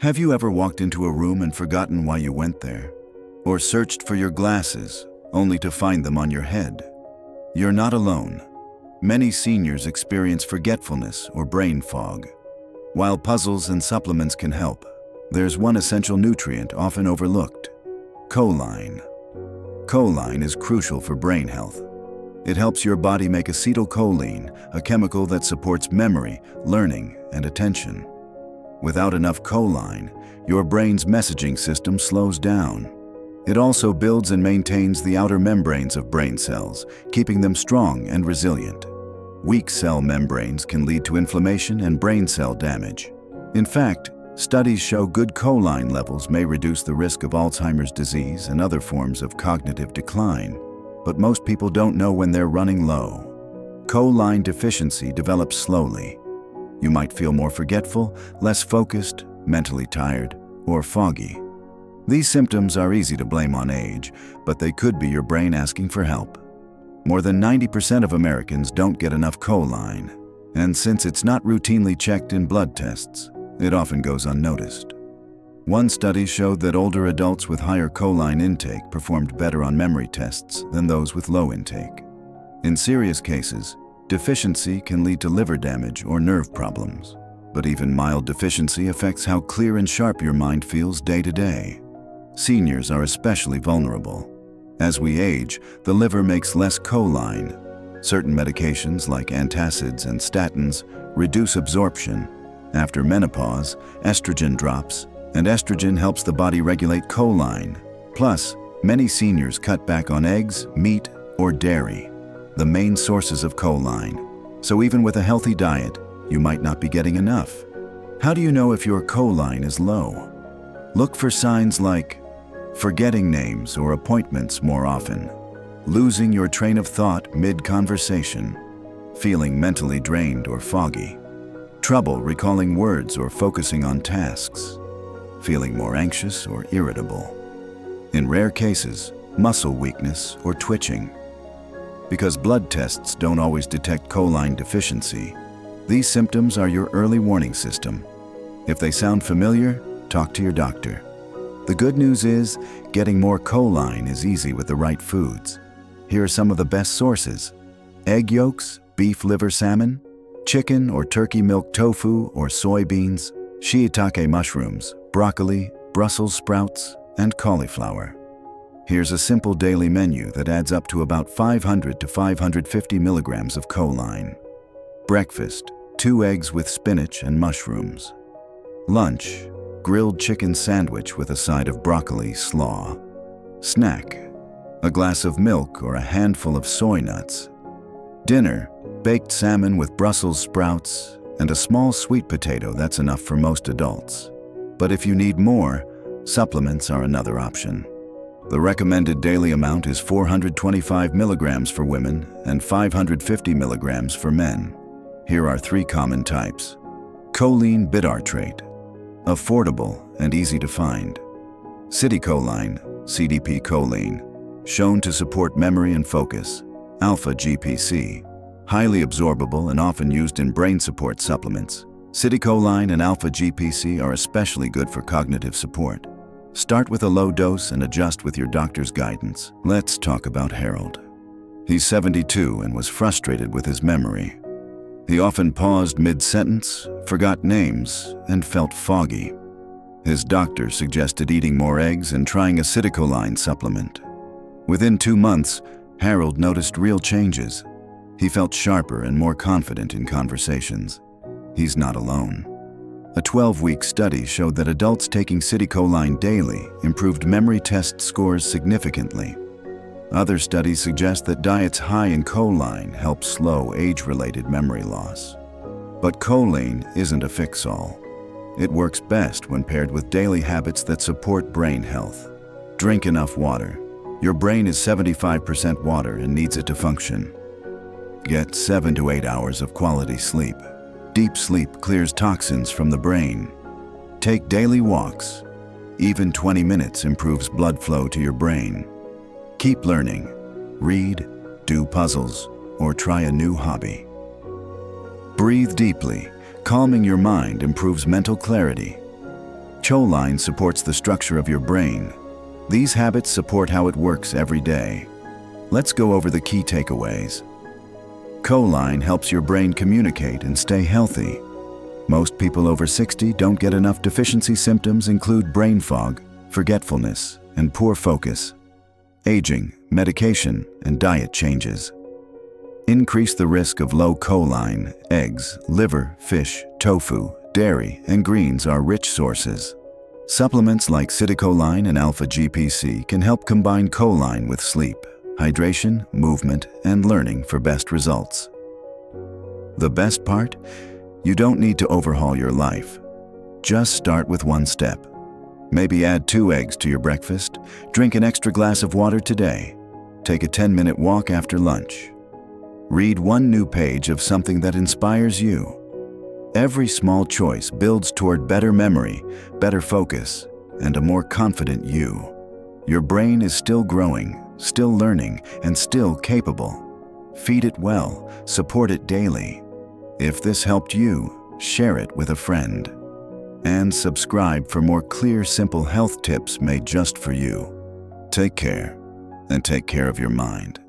Have you ever walked into a room and forgotten why you went there? Or searched for your glasses, only to find them on your head? You're not alone. Many seniors experience forgetfulness or brain fog. While puzzles and supplements can help, there's one essential nutrient often overlooked: choline. Choline is crucial for brain health. It helps your body make acetylcholine, a chemical that supports memory, learning, and attention. Without enough choline, your brain's messaging system slows down. It also builds and maintains the outer membranes of brain cells, keeping them strong and resilient. Weak cell membranes can lead to inflammation and brain cell damage. In fact, studies show good choline levels may reduce the risk of Alzheimer's disease and other forms of cognitive decline. But most people don't know when they're running low. Choline deficiency develops slowly. You might feel more forgetful, less focused, mentally tired, or foggy. These symptoms are easy to blame on age, but they could be your brain asking for help. More than 90% of Americans don't get enough choline, and since it's not routinely checked in blood tests, it often goes unnoticed. One study showed that older adults with higher choline intake performed better on memory tests than those with low intake. In serious cases, deficiency can lead to liver damage or nerve problems. But even mild deficiency affects how clear and sharp your mind feels day to day. Seniors are especially vulnerable. As we age, the liver makes less choline. Certain medications like antacids and statins reduce absorption. After menopause, estrogen drops, and estrogen helps the body regulate choline. Plus, many seniors cut back on eggs, meat, or dairy, the main sources of choline. So even with a healthy diet, you might not be getting enough. How do you know if your choline is low? Look for signs like forgetting names or appointments more often, losing your train of thought mid-conversation, feeling mentally drained or foggy, trouble recalling words or focusing on tasks, feeling more anxious or irritable. In rare cases, muscle weakness or twitching. Because blood tests don't always detect choline deficiency, these symptoms are your early warning system. If they sound familiar, talk to your doctor. The good news is, getting more choline is easy with the right foods. Here are some of the best sources: egg yolks, beef liver salmon, chicken or turkey milk tofu or soybeans, shiitake mushrooms, broccoli, Brussels sprouts, and cauliflower. Here's a simple daily menu that adds up to about 500 to 550 milligrams of choline. Breakfast: 2 eggs with spinach and mushrooms. Lunch: grilled chicken sandwich with a side of broccoli slaw. Snack: a glass of milk or a handful of soy nuts. Dinner: baked salmon with Brussels sprouts and a small sweet potato. That's enough for most adults. But if you need more, supplements are another option. The recommended daily amount is 425 milligrams for women and 550 milligrams for men. Here are 3 common types. Choline bitartrate, affordable and easy to find. Citicholine, CDP choline, shown to support memory and focus. Alpha GPC, highly absorbable and often used in brain support supplements. Citicholine and alpha GPC are especially good for cognitive support. Start with a low dose and adjust with your doctor's guidance. Let's talk about Harold. He's 72 and was frustrated with his memory. He often paused mid-sentence, forgot names, and felt foggy. His doctor suggested eating more eggs and trying a citicholine supplement. Within 2 months, Harold noticed real changes. He felt sharper and more confident in conversations. He's not alone. A 12-week study showed that adults taking citicholine daily improved memory test scores significantly. Other studies suggest that diets high in choline help slow age-related memory loss. But choline isn't a fix-all. It works best when paired with daily habits that support brain health. Drink enough water. Your brain is 75% water and needs it to function. Get 7 to 8 hours of quality sleep. Deep sleep clears toxins from the brain. Take daily walks. Even 20 minutes improves blood flow to your brain. Keep learning. Read, do puzzles, or try a new hobby. Breathe deeply. Calming your mind improves mental clarity. Choline supports the structure of your brain. These habits support how it works every day. Let's go over the key takeaways. Choline helps your brain communicate and stay healthy. Most people over 60 don't get enough. Deficiency symptoms include brain fog, forgetfulness, and poor focus. Aging, medication, and diet changes increase the risk of low choline. Eggs, liver, fish, tofu, dairy, and greens are rich sources. Supplements like citicoline and alpha-GPC can help combine choline with sleep, hydration, movement, and learning for best results. The best part? You don't need to overhaul your life. Just start with one step. Maybe add 2 eggs to your breakfast, drink an extra glass of water today, take a 10-minute walk after lunch. Read 1 new page of something that inspires you. Every small choice builds toward better memory, better focus, and a more confident you. Your brain is still growing, still learning, and still capable. Feed it well, support it daily. If this helped you, share it with a friend. And subscribe for more clear, simple health tips made just for you. Take care, and take care of your mind.